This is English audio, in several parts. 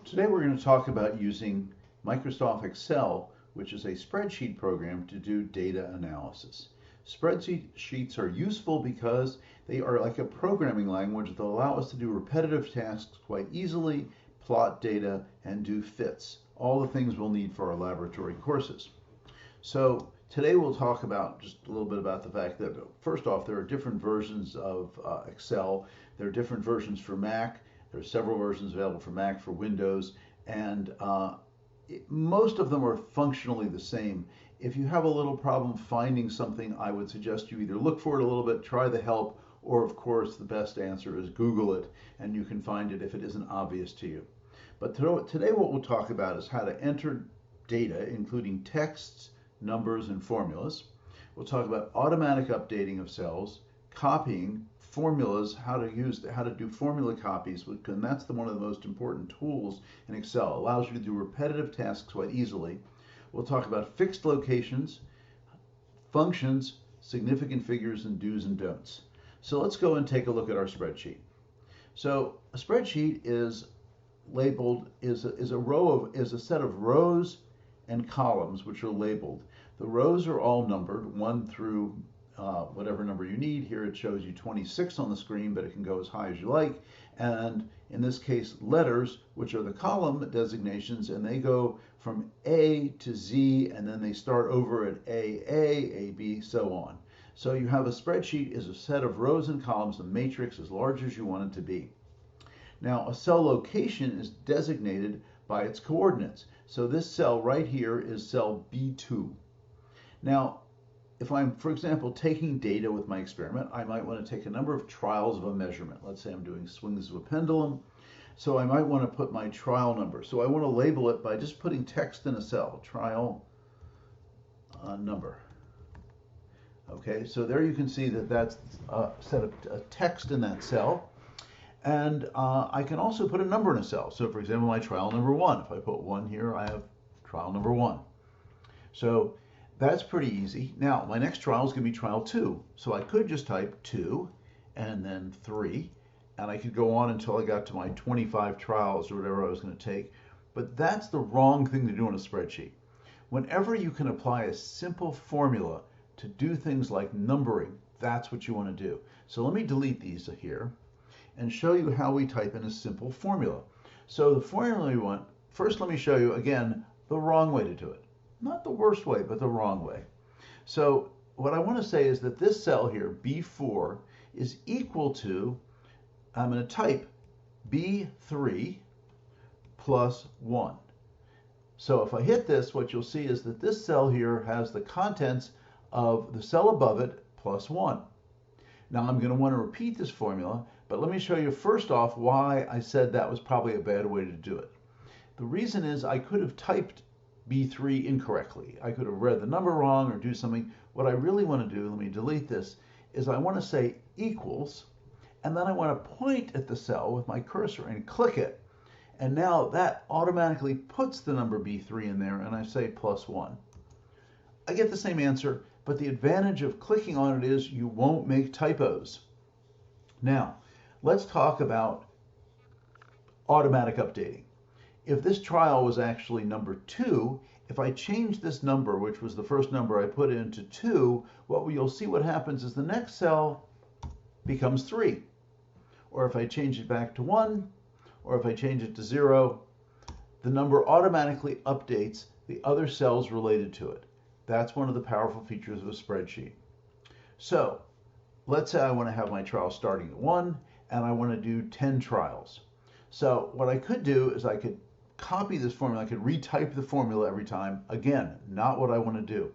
Today we're going to talk about using Microsoft Excel, which is a spreadsheet program to do data analysis. Spreadsheets are useful because they are like a programming language that allow us to do repetitive tasks quite easily, plot data, and do fits. All the things we'll need for our laboratory courses. So today we'll talk about just a little bit about the fact that first off, there are different versions of Excel. There are different versions for Mac. There are several versions available for Mac, for Windows, and most of them are functionally the same. If you have a little problem finding something, I would suggest you either look for it a little bit, try the help, or of course the best answer is Google it, and you can find it if it isn't obvious to you. But today what we'll talk about is how to enter data, including texts, numbers, and formulas. We'll talk about automatic updating of cells, copying, formulas, how to do formula copies, and that's one of the most important tools in Excel. It allows you to do repetitive tasks quite easily. We'll talk about fixed locations, functions, significant figures, and do's and don'ts. So let's go and take a look at our spreadsheet. So a spreadsheet is labeled is a set of rows and columns which are labeled. The rows are all numbered, 1 through whatever number you need. Here it shows you 26 on the screen, but it can go as high as you like. And in this case, letters, which are the column designations, and they go from A to Z, and then they start over at A, B, so on. So you have a spreadsheet is a set of rows and columns, a matrix as large as you want it to be. Now, a cell location is designated by its coordinates. So this cell right here is cell B2. Now, if I'm, for example, taking data with my experiment, I might want to take a number of trials of a measurement. Let's say I'm doing swings of a pendulum. So I might want to put my trial number. So I want to label it by just putting text in a cell, trial number. Okay, so there you can see that that's a set of text in that cell. And I can also put a number in a cell. So for example, my trial number 1. If I put 1 here, I have trial number 1. So that's pretty easy. Now, my next trial is going to be trial 2. So I could just type 2 and then 3. And I could go on until I got to my 25 trials or whatever I was going to take. But that's the wrong thing to do on a spreadsheet. Whenever you can apply a simple formula to do things like numbering, that's what you want to do. So let me delete these here and show you how we type in a simple formula. So the formula we want, first let me show you again the wrong way to do it. Not the worst way, but the wrong way. So what I want to say is that this cell here, B4, is equal to, I'm going to type B3 plus 1. So if I hit this, what you'll see is that this cell here has the contents of the cell above it plus 1. Now I'm going to want to repeat this formula, but let me show you first off why I said that was probably a bad way to do it. The reason is I could have typed B3 incorrectly. I could have read the number wrong or do something. What I really want to do, let me delete this, is I want to say equals, and then I want to point at the cell with my cursor and click it. And now that automatically puts the number B3 in there, and I say plus 1. I get the same answer, but the advantage of clicking on it is you won't make typos. Now, let's talk about automatic updating. If this trial was actually number 2, if I change this number, which was the first number I put into 2, you'll see what happens is the next cell becomes 3. Or if I change it back to 1, or if I change it to 0, the number automatically updates the other cells related to it. That's one of the powerful features of a spreadsheet. So let's say I want to have my trial starting at 1 and I want to do 10 trials. So what I could do is I could copy this formula. I could retype the formula every time. Again, not what I want to do.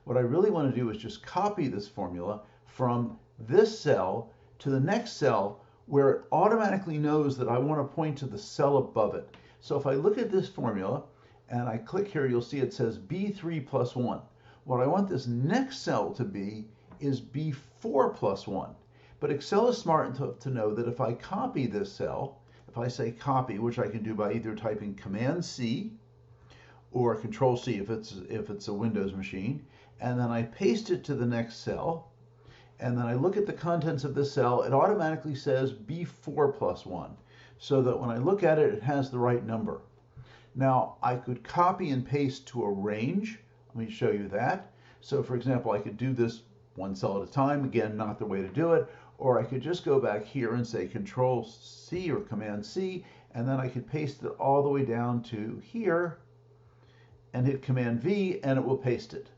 What I really want to do is just copy this formula from this cell to the next cell where it automatically knows that I want to point to the cell above it. So if I look at this formula and I click here, you'll see it says B3 plus 1. What I want this next cell to be is B4 plus 1. But Excel is smart enough to know that if I copy this cell, if I say copy, which I can do by either typing Command C or Control C if it's a Windows machine, and then I paste it to the next cell, and then I look at the contents of this cell, it automatically says B4 plus 1, so that when I look at it, it has the right number. Now, I could copy and paste to a range. Let me show you that. So for example, I could do this one cell at a time. Again, not the way to do it. Or I could just go back here and say Control C or Command C, and then I could paste it all the way down to here and hit Command V, and it will paste it.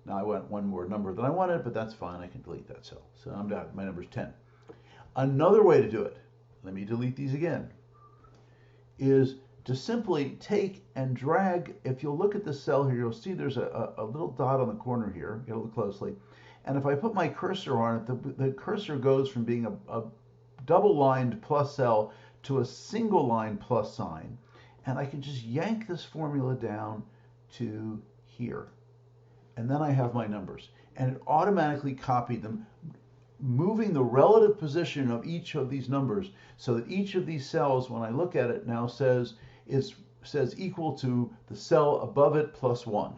Now I want one more number than I wanted, but that's fine. I can delete that cell. So I'm done. My number's 10. Another way to do it, let me delete these again, is to simply take and drag. If you'll look at the cell here, you'll see there's a little dot on the corner here. You gotta look closely. And if I put my cursor on it, the cursor goes from being a double-lined plus cell to a single-line plus sign. And I can just yank this formula down to here. And then I have my numbers. And it automatically copied them, moving the relative position of each of these numbers so that each of these cells, when I look at it now, says equal to the cell above it plus 1.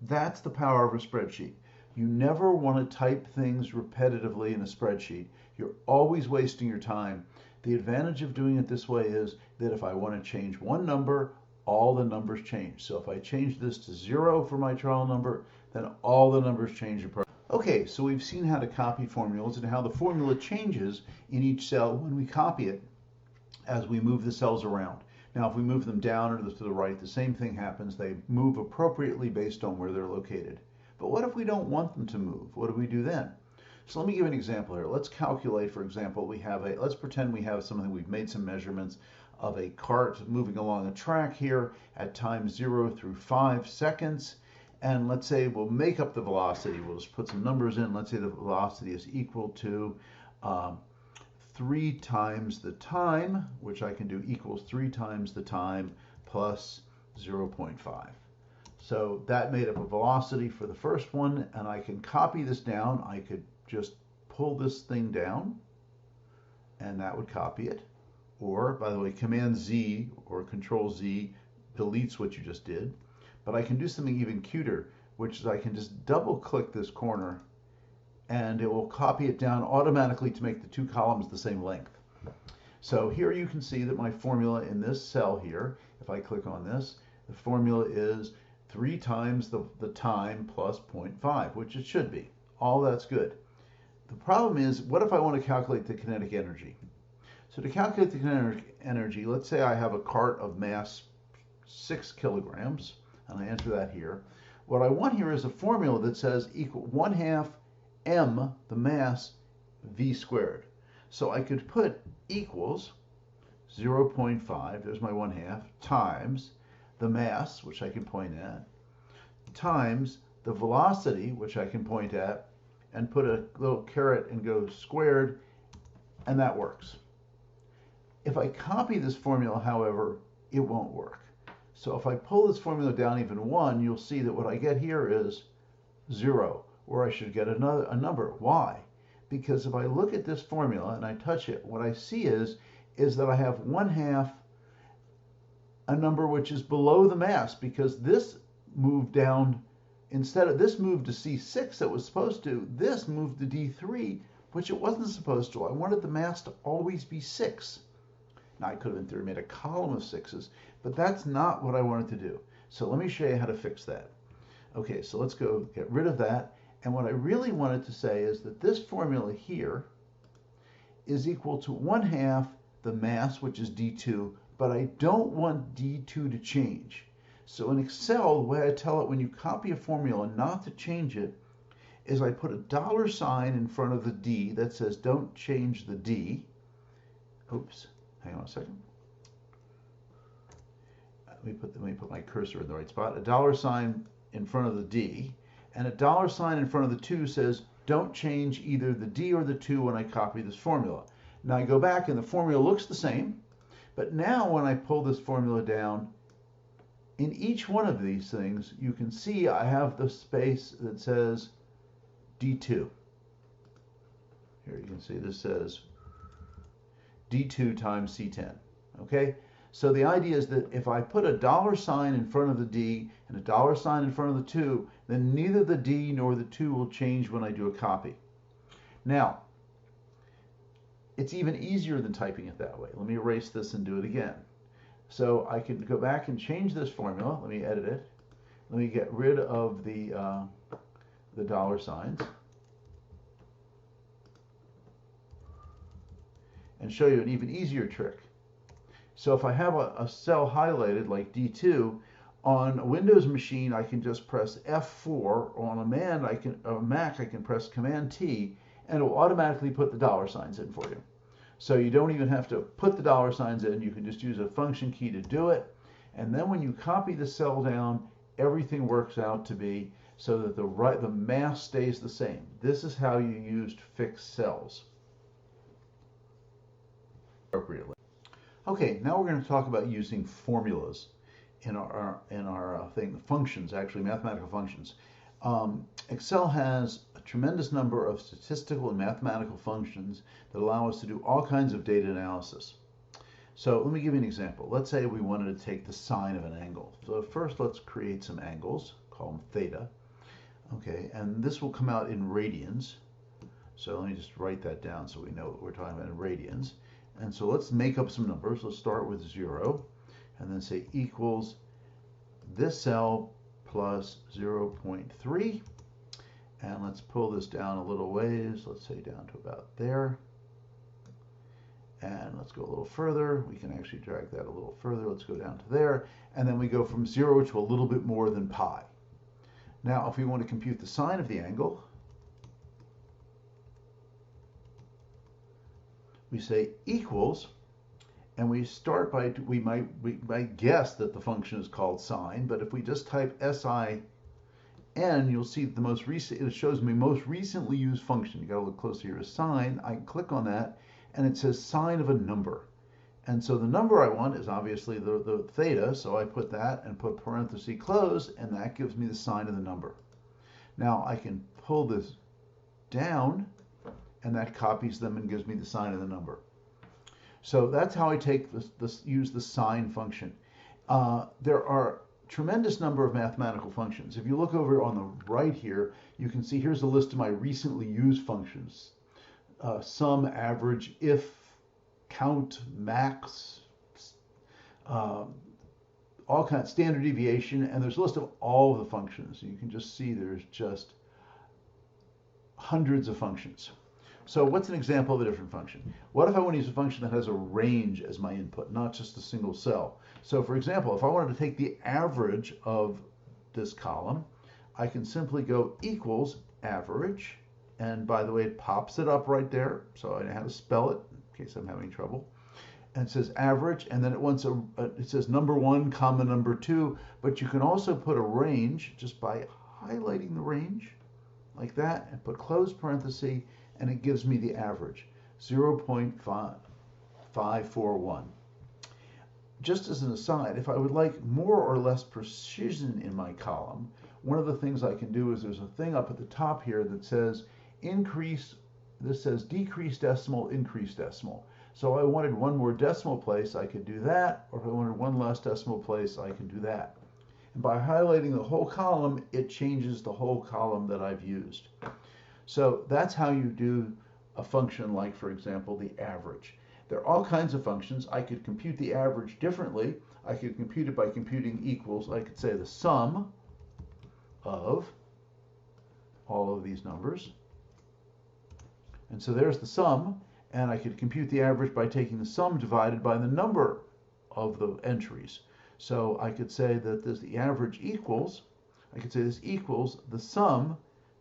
That's the power of a spreadsheet. You never want to type things repetitively in a spreadsheet. You're always wasting your time. The advantage of doing it this way is that if I want to change one number, all the numbers change. So if I change this to 0 for my trial number, then all the numbers change. Okay, so we've seen how to copy formulas and how the formula changes in each cell when we copy it as we move the cells around. Now, if we move them down or to the right, the same thing happens. They move appropriately based on where they're located. But what if we don't want them to move? What do we do then? So let me give an example here. Let's calculate, for example, let's pretend we have something, we've made some measurements of a cart moving along a track here at time 0 through 5 seconds. And let's say we'll make up the velocity. We'll just put some numbers in. Let's say the velocity is equal to 3 times the time, which I can do equals 3 times the time plus 0.5. So that made up a velocity for the first one, and I can copy this down. I could just pull this thing down, and that would copy it. Or, by the way, Command Z or Control Z deletes what you just did. But I can do something even cuter, which is I can just double click this corner and it will copy it down automatically to make the two columns the same length. So here you can see that my formula in this cell here, if I click on this, the formula is 3 times the time plus 0.5, which it should be. All that's good. The problem is, what if I want to calculate the kinetic energy? So to calculate the kinetic energy, let's say I have a cart of mass 6 kilograms, and I enter that here. What I want here is a formula that says equal 1/2 m, the mass, v squared. So I could put equals 0.5, there's my 1/2, times the mass, which I can point at, times the velocity, which I can point at, and put a little caret and go squared, and that works. If I copy this formula, however, it won't work. So if I pull this formula down even 1, you'll see that what I get here is 0, or I should get a number. Why? Because if I look at this formula and I touch it, what I see is that I have 1/2 a number which is below the mass, because this moved down, instead of this moved to C6 that was supposed to, this moved to D3, which it wasn't supposed to. I wanted the mass to always be 6. Now I could have in theory made a column of 6s, but that's not what I wanted to do. So let me show you how to fix that. Okay, so let's go get rid of that. And what I really wanted to say is that this formula here is equal to 1/2 the mass, which is D2, but I don't want D2 to change. So in Excel, the way I tell it when you copy a formula not to change it is I put a $sign in front of the D that says don't change the D. Oops, hang on a second. Let me put my cursor in the right spot. A $sign in front of the D, and a $sign in front of the 2 says don't change either the D or the 2 when I copy this formula. Now I go back and the formula looks the same, but now when I pull this formula down, in each one of these things, you can see I have the space that says D2. Here you can see this says D2 times C10, okay? So the idea is that if I put a $sign in front of the D and a $sign in front of the 2, then neither the D nor the 2 will change when I do a copy. Now, it's even easier than typing it that way. Let me erase this and do it again. So I can go back and change this formula. Let me edit it. Let me get rid of the dollar signs and show you an even easier trick. So if I have a cell highlighted like D2, on a Windows machine I can just press F4. On a Mac I can press Command T, and it will automatically put the dollar signs in for you. So you don't even have to put the dollar signs in. You can just use a function key to do it. And then when you copy the cell down, everything works out to be so that the mass stays the same. This is how you used fixed cells appropriately. Okay, now we're going to talk about using formulas in our thing, functions, actually mathematical functions. Excel has a tremendous number of statistical and mathematical functions that allow us to do all kinds of data analysis. So let me give you an example. Let's say we wanted to take the sine of an angle. So first let's create some angles, call them theta. Okay, and this will come out in radians. So let me just write that down so we know what we're talking about in radians. And so let's make up some numbers. Let's start with 0 and then say equals this cell plus 0.3. And let's pull this down a little ways. Let's say down to about there. And let's go a little further. We can actually drag that a little further. Let's go down to there. And then we go from 0 to a little bit more than pi. Now, if we want to compute the sine of the angle, we say equals, and we start by, we might guess that the function is called sine, but if we just type SIN, you'll see the most recent, it shows me most recently used function. You gotta look closer here, is sine. I click on that, and it says sine of a number. And so the number I want is obviously the theta, so I put that and put parenthesis close, and that gives me the sine of the number. Now I can pull this down, and that copies them and gives me the sine of the number. So that's how I use the sine function. There are tremendous number of mathematical functions. If you look over on the right here, you can see here's a list of my recently used functions. Sum, average, if, count, max, all kinds, standard deviation, and there's a list of all of the functions. You can just see there's just hundreds of functions. So what's an example of a different function? What if I want to use a function that has a range as my input, not just a single cell? So for example, if I wanted to take the average of this column, I can simply go equals average. And by the way, it pops it up right there, so I know how to spell it in case I'm having trouble. And it says average, and then it wants it says number 1, comma number 2, but you can also put a range just by highlighting the range like that and put close parenthesis, and it gives me the average, 0.541. Just as an aside, if I would like more or less precision in my column, one of the things I can do is there's a thing up at the top here that says increase, this says decrease decimal, increase decimal. So if I wanted one more decimal place, I could do that, or if I wanted one less decimal place, I can do that. And by highlighting the whole column, it changes the whole column that I've used. So that's how you do a function like, for example, the average. There are all kinds of functions. I could compute the average differently. I could compute it by computing equals. I could say the sum of all of these numbers. And so there's the sum, and I could compute the average by taking the sum divided by the number of the entries. So I could say that the average equals, I could say this equals the sum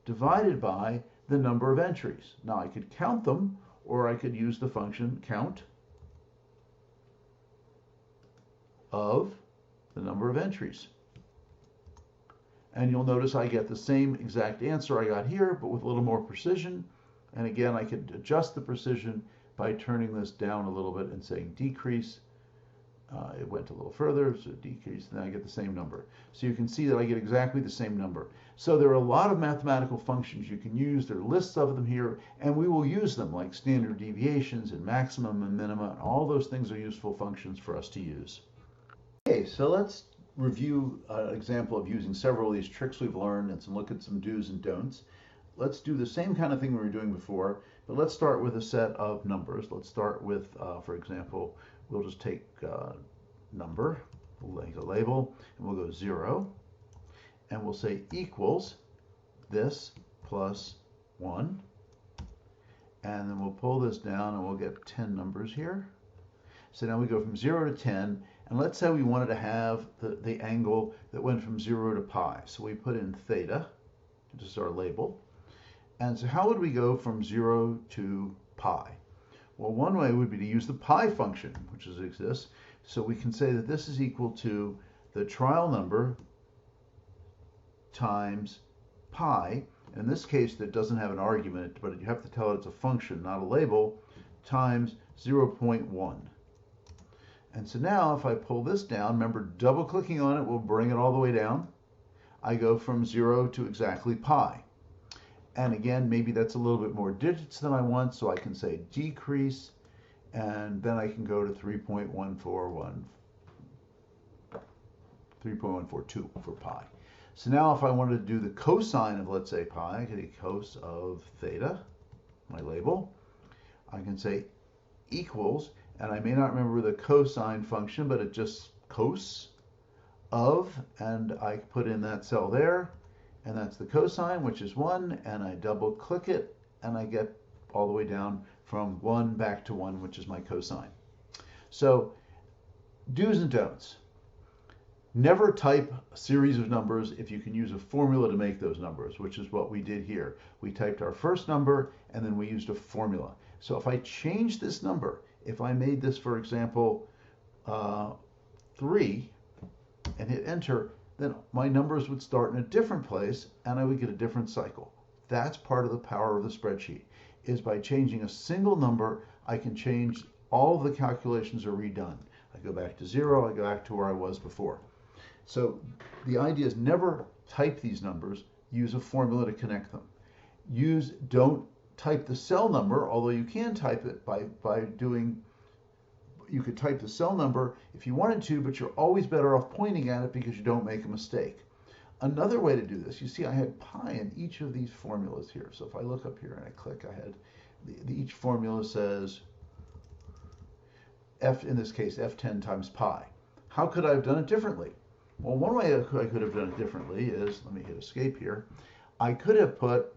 divided by the number of entries. Now I could count them, or I could use the function count of the number of entries. And you'll notice I get the same exact answer I got here, but with a little more precision. And again, I could adjust the precision by turning this down a little bit and saying decrease. It went a little further, so decrease, and then I get the same number. So you can see that I get exactly the same number. So there are a lot of mathematical functions you can use. There are lists of them here, and we will use them, like standard deviations and maximum and minima. All those things are useful functions for us to use. Okay, so let's review an example of using several of these tricks we've learned and look at some do's and don'ts. Let's do the same kind of thing we were doing before, but let's start with a set of numbers. Let's start with, for example, we'll just take number, we'll make a label, and we'll go 0, and we'll say equals this plus 1, and then we'll pull this down and we'll get 10 numbers here. So now we go from 0 to 10, and let's say we wanted to have the angle that went from 0 to pi. So we put in theta, which is our label. And so how would we go from 0 to pi? Well, one way would be to use the pi function, which exists. So we can say that this is equal to the trial number times pi. In this case, that doesn't have an argument, but you have to tell it it's a function, not a label, times 0.1. And so now if I pull this down, remember double clicking on it will bring it all the way down. I go from 0 to exactly pi. And again, maybe that's a little bit more digits than I want, so I can say decrease, and then I can go to 3.142 for pi. So now if I wanted to do the cosine of, let's say, pi, I can do cos of theta, my label. I can say equals, and I may not remember the cosine function, but it just cos of, and I put in that cell there, and that's the cosine, which is 1, and I double click it, and I get all the way down from 1 back to 1, which is my cosine. So do's and don'ts. Never type a series of numbers if you can use a formula to make those numbers, which is what we did here. We typed our first number, and then we used a formula. So if I change this number, if I made this, for example, 3, and hit enter, then my numbers would start in a different place, and I would get a different cycle. That's part of the power of the spreadsheet, is by changing a single number, I can change all of the calculations are redone. I go back to 0, I go back to where I was before. So the idea is never type these numbers, use a formula to connect them. Don't type the cell number, although you can type it by doing, you could type the cell number if you wanted to, but you're always better off pointing at it because you don't make a mistake. Another way to do this, you see I had pi in each of these formulas here. So if I look up here and I click, I had each formula says f, in this case, f10 times pi. How could I have done it differently? Well, one way I could have done it differently is, let me hit escape here. I could have put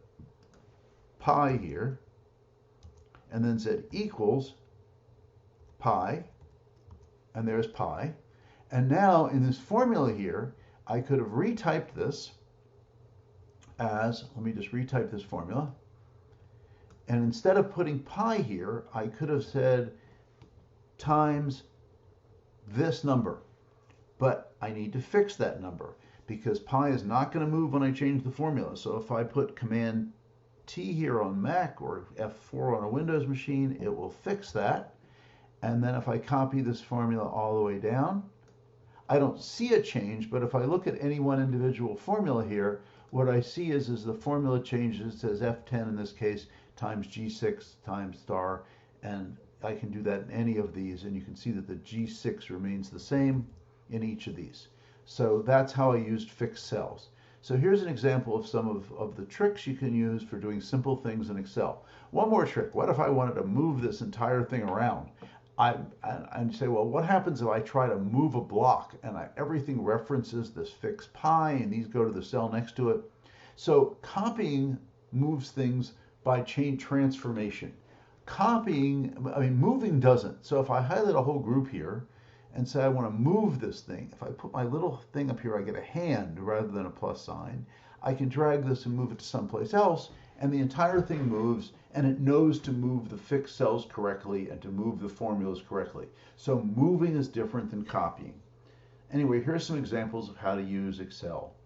pi here and then said equals pi, and there's pi. And now in this formula here, I could have retyped this as, let me just retype this formula. And instead of putting pi here, I could have said times this number. But I need to fix that number because pi is not going to move when I change the formula. So if I put Command T here on Mac or F4 on a Windows machine, it will fix that. And then if I copy this formula all the way down, I don't see a change, but if I look at any one individual formula here, what I see is the formula changes. It says F10 in this case times G6 times star, and I can do that in any of these, and you can see that the G6 remains the same in each of these. So that's how I used fixed cells. So here's an example of some of the tricks you can use for doing simple things in Excel. One more trick. What if I wanted to move this entire thing around? I'd say, well, what happens if I try to move a block and everything references this fixed pi and these go to the cell next to it? So copying moves things by chain transformation. Moving doesn't. So if I highlight a whole group here and say I want to move this thing, if I put my little thing up here, I get a hand rather than a plus sign. I can drag this and move it to someplace else, and the entire thing moves, and it knows to move the fixed cells correctly and to move the formulas correctly. So moving is different than copying. Anyway, here's some examples of how to use Excel.